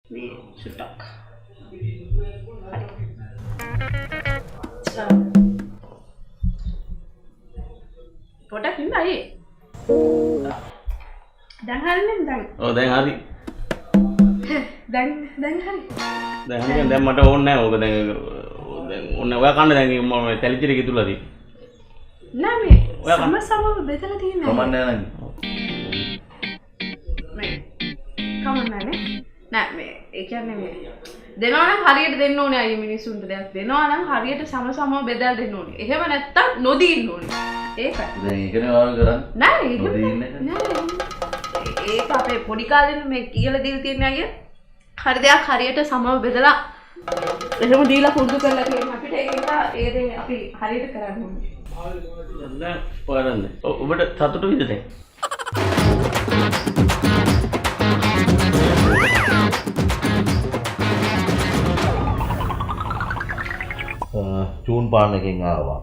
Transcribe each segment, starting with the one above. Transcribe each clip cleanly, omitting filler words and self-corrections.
මේ සුටක්. පොඩක් ඉන්න අයියේ. දැන් හරිනේ දැන්. ඔව් දැන් හරි. දැන් හරි. දැන් හරි දැන් මට ඕනේ නැහැ. ඕක දැන් ඕනේ ඔයා කන්න දැන් මම තැලිචිරේ කිතුලා තියෙන්නේ. නෑ මේ සම බෙදලා තියෙන්නේ. කමන්නේ නැහැ මේ කමන්නේ නෑ මේ ඒ කියන්නේ මේ දෙනවා නම් හරියට දෙන්න ඕනේ අයියේ මිනිස්සුන්ට දෙයක් දෙනවා නම් හරියට සම බෙදලා දෙන්න ඕනේ. එහෙම නැත්තම් නොදී ඉන්න ඕනේ. ඒකයි. දැන් ඒකනේ ඔයාලා කරන්නේ. නෑ නොදී ඉන්නේ. නෑ ඒක අපේ පොඩි කාලේ මේ කියලා දීලා තියෙන අයියේ හරි දෙයක් හරියට සමව බෙදලා එහෙම දීලා පුරුදු කරලා තියෙන අපිට ඒක ඒ දේ අපි හරියට කරන්න ඕනේ. දැන් ඔයාලන්නේ. ඔබට සතුටුයිද දැන්? චූන් පාන්න එකෙන් ආවා.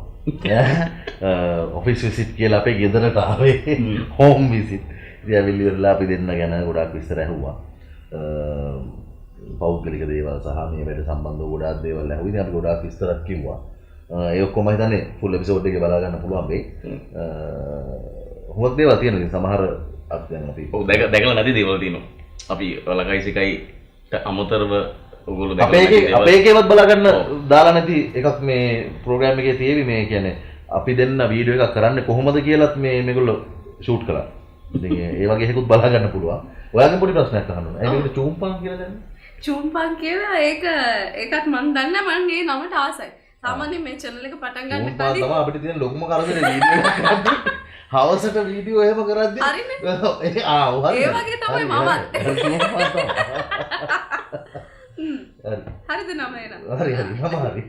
ඔෆිස් විසිට් කියලා අපේ ගෙදරට ආවේ. Home visit. ඉතින් ඇවිල්ලි ඉවරලා අපි දෙන්න ගැන ගොඩාක් විස්තර ඇහුවා. පෞද්ගලික දේවල් සහ මේ වැඩ සම්බන්ධව ගොඩාක් දේවල් ඇහුවා. ඉතින් අපි ගොඩාක් විස්තරත් කිව්වා. ඒ ඔක්කොම හිතන්නේ ෆුල් එපිසෝඩ් එකේ බලා ගන්න පුළුවන් වෙයි. හුඟක් දේවල් තියෙනවා. ඉතින් සමහර අත්දැකීම් අපි ඔව් දැකලා නැති දේවල් තියෙනවා. අපි ලකයිසිකයි අමතරව ඔයගොල්ලෝ අපේ එකේවත් බලා ගන්න දාලා නැති එකක් මේ ප්‍රෝග්‍රෑම් එකේ තියෙවි. මේ කියන්නේ අපි දෙන්න වීඩියෝ එකක් කරන්නේ කොහොමද කියලාත් මේගොල්ලෝ ෂූට් කළා. ඉතින් ඒ වගේ එකකුත් බලා ගන්න පුළුවන්. ඔයාගෙන් පොඩි ප්‍රශ්නයක් අහන්න ඕන. ඒකට චූම්පාන් කියලා දන්නේ? චූම්පාන් කියලා ඒකත් මම දන්නේ මම මේ නමට ආසයි. සාමාන්‍යයෙන් මේ channel එක පටන් ගන්න කලින් තමයි අපිට තියෙන ලොකුම කරදරේ වීඩියෝ එකක් කරද්දී හවසට වීඩියෝ එහෙම කරද්දී හරිනේ. හරි. ඒ වගේ තමයි මමත්. හරිද නම එන? හරි නම හරි.